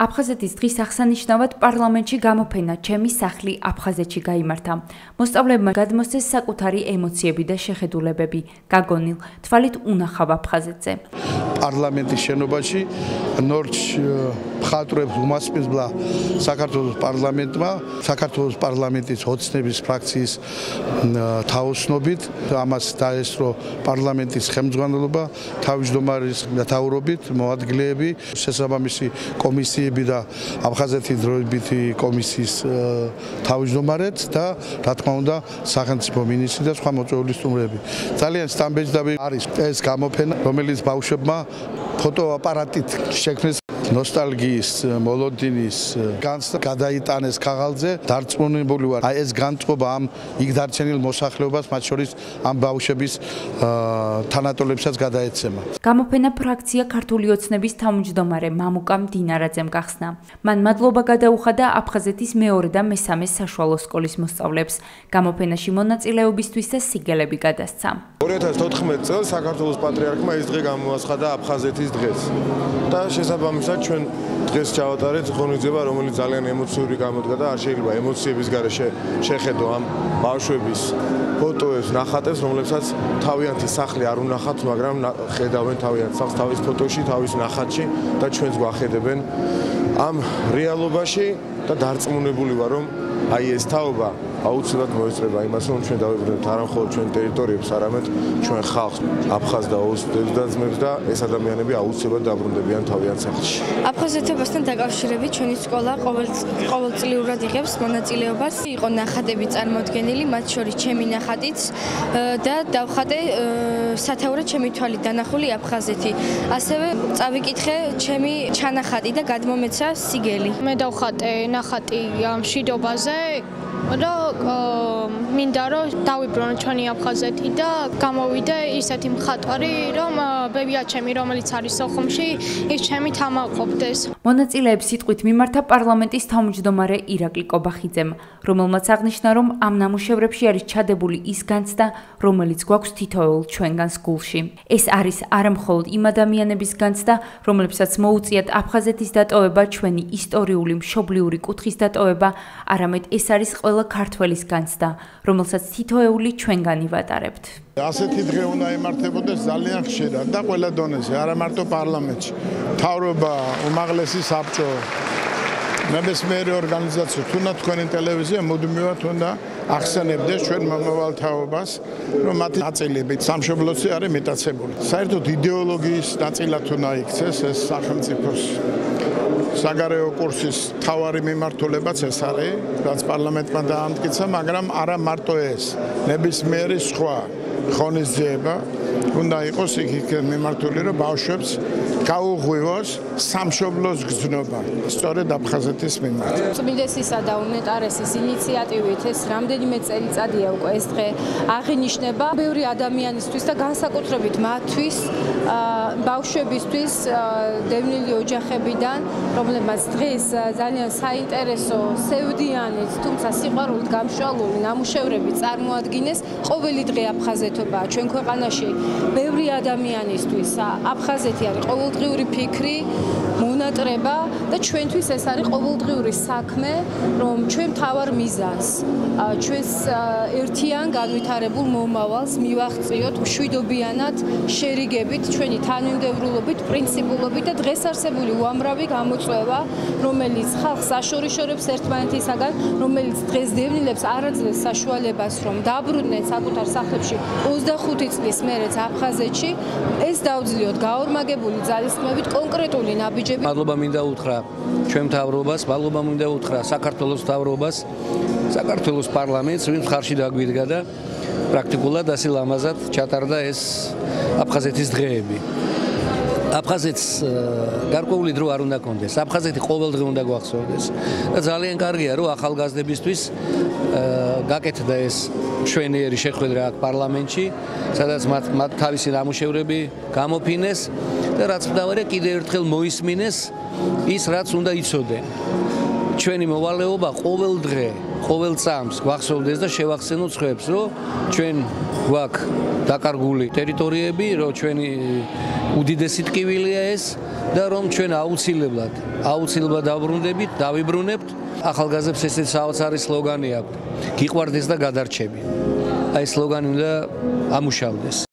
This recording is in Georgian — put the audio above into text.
აფხაზეთის დღის აღსანიშნავად პარლამენტში გამოფენა ჩემი სახლი აფხაზეთში გაიმართა. მოსწავლეებმა გადმოსცეს საკუთარი ემოციები და შეხედულებები. გაგონილ თვალით უნახავ აფხაზეთზე. პარლამენტის შენობაში ნორჩ მხატვრებს უმასპინძლა საქართველოს პარლამენტმა, საქართველოს პარლამენტის ოცნების ფრაქციის თაოსნობით, ამას დაესწრო პარლამენტის ხელმძღვანელობა, თავმჯდომარის მეთაურობით, მოადგილეები, შესაბამისი კომისიები და აფხაზეთის დროებითი კომისიის თავმჯდომარეთ და რა თქმა უნდა სახელმწიფო მინისტრი და სხვა მოწვეული სტუმრები. ძალიან სტამბეჭდავი არის ეს გამოფენა, რომელიც ბავშვებმა ფოტოაპარატით შექმნეს ნოსტალგიის, მოლოდინის განცდა გადაიტანეს ქაღალდზე, დარწმუნებული ვარ, აი ეს განწყობა ამ იქ დარჩენილ მოსახლეობას, მათ შორის ამ ბავშვების თანატოლებსაც გადაეცემა. გამოფენა ფრაქცია ქართული ოცნების თავმჯდომარე მამუკამ დინარაძემ გახსნა. მან მადლობა გადაუხადა აფხაზეთის მეორე და მესამე საშუალო სკოლის მოსწავლეებს. გამოფენაში მონაწილეობისთვის და სიგელები გადასცა. 2014 წელს საქართველოს პატრიარქმა ეს დღე გამოაცხადა აფხაზეთის დღეს. და შესაბამისად ჩვენ დღეს ჩავატარეთ ღონისძიება, რომელიც ძალიან ემოციური გამოდგა და არ შეიძლება ემოციების გარეშე შეხედო ამ ბავშვების ფოტოებს, ნახატებს, რომლებსაც თავიანთი სახლი არ უნახათ, მაგრამ ხედავენ თავიანთ სახლს თავის ფოტოში, თავის ნახატში და ჩვენს გვახედებენ ამ რეალობაში და დარწმუნებული ვარ, რომ აი ეს თაობა აუცილებლად მოეწება იმას, რომ ჩვენ დავიბრუნებთ არა მხოლოდ ჩვენ ტერიტორიებს, არამედ ჩვენ ხალხს, აფხაზ და ოსტებს და ძმებს და ეს ადამიანები აუცილებლად დაბრუნდებიან თავიანთ სახლში. აფხაზეთებასთან დაკავშირებით ჩვენი სკოლა ყოველწლიურად იღებს მონაწილეობას. იყო ნახატები წარმოდგენილი, მათ შორის ჩემი ნახატიც და დავხატე სათაურად ჩემი თვალით დანახული აფხაზეთი. ასევე წავიკითხე ჩემი ჩანახატი და გადმომეცა სიგელი. მე დავხატე ნახატი მშვიდობაზე. მინდა რომ დავიბრუნო ჩვენი აფხაზეთი და გამოვიდე ისეთი მხატვარი, რომ ბებია ჩემი, რომელიც არის სოხუმში, ის ჩემი თამაყოფდეს. მონაწილეებს სიტყვით მიმართა პარლამენტის თავმჯდომარე ირაკლი კობახიძემ, რომელმაც აღნიშნა, რომ ამ ნამუშევრებში არის ჩადებული ის განცდა, რომელიც გვაქვს თითოეულ ჩვენგანს გულში. ეს არის არა მხოლოდ იმ ადამიანების განცდა, რომლებსაც მოუწიათ აფხაზეთის დატოვება, ჩვენი ისტორიული მშობლიური კუთხის დატოვება, არამედ ეს არის ყველა ქართველის განცდა, რომელსაც თითოეული ჩვენგანი ვატარებთ. ასეთი დღე უნდა იმართებოდეს ძალიან ხშირად და ყველა დონეზე, არა მარტო პარლამენტში. მთავრობა, უმაღლესი საბჭო, ნებისმიერი ორგანიზაცია, თუნდაც თქვენი ტელევიზია მუდმივად უნდა ახსენებდეს ჩვენ მომავალ თაობას, რომ მათი ნაწილები სამშობლოში არის მიტაცებული. საერთოდ იდეოლოგიის ნაწილად უნდა იქცეს ეს სახელმწიფოს საგარეო კურსის თავარი მიმართულებაც ეს არის, რაც პარლამენტმა დაამტკიცა, მაგრამ არა მარტო ეს, ნებისმიერი სხვა ღონისძიება უნდა იყოს იქ მიმართული, რომ ბავშვებს გაუღვივოს სამშობლოს გზნობა, სწორედ აფხაზეთის მიმართ. უწმინდესისა და უნეტარესის ინიციატივით ეს რამდენიმე წელიწადია უკვე ეს დღე აღინიშნება ბევრი ადამიანისთვის და განსაკუთრებით მათთვის, ბავშვებისთვის დევნილი ოჯახებიდან, რომლებმაც დღეს ძალიან საინტერესო, სევდიანი, თუმცა სიყვარულით გამშვალული ნამუშევრები წარმოადგინეს. ყოველი დღე აფხაზეთობაა ჩვენ ქვეყანაში ბევრი ადამიანისთვის. აფხაზეთი არის ყოველდღიური ფიქრი, მონატრება და ჩვენთვის ეს არის ყოველდღიური საქმე, რომ ჩვენ მთავარ მიზანს, ჩვენს ერთიან განვითარებულ მომავალს მივაღწიოთ მშვიდობიანად, შერიგებით, ჩვენი თანმიმდევრულობით, პრინციპულობით და დღეს არსებული უამრავი გამოწვევა, რომელიც ხალხს აშორიშორებს ერთმანეთისაგან, რომელიც დღეს დევნილებს არ აძლევს საშუალებას, რომ დაბრუნდნენ საკუთარ სახლებში 25 წლის მერეც აფხაზეთში, ეს დავძლიოთ გაორმაგებული ძალისხმევით კონკრეტული ნაბიჯები. მადლობა მინდა უთხრა ჩვენ მთავრობას, მადლობა მინდა უთხრა საქართველოს მთავრობას, საქართველოს პარლამენტს, ვინც ხარში დაგვიდგა და პრაქტიკულად ასე ლამაზად ჩატარდა ეს აფხაზეთის დღეები. აფხაზეთს გარკვეული დრო არ უნდა კონდეს. აფხაზეთი ყოველდღე უნდა გვახსოვდეს. და ძალიან კარგია, რომ ახალგაზრდებისთვის გაკეთდა ეს მშვენიერი შეხვედრა აქ პარლამენტში, სადაც მათ თავისი ნამუშევრები გამოფინეს და რაც მთავარია, კიდევ ერთხელ მოისმინეს ის, რაც უნდა იცოდნენ. ჩვენი მოვალეობა ყოველ დღე, ყოველ წამს გვახსოვდეს და შევახსენოთ სხვებს, რომ ჩვენ გვაქვს დაკარგული ტერიტორიები, რომ ჩვენი უდიდესი ტკივილია ეს და რომ ჩვენ აუცილებლად დავიბრუნებთ ახალგაზრდებს ესეც საოცარი სლოგანი აქვს გიყვარდეს და გადარჩები. აი ეს სლოგანი უნდა ამუშავდეს.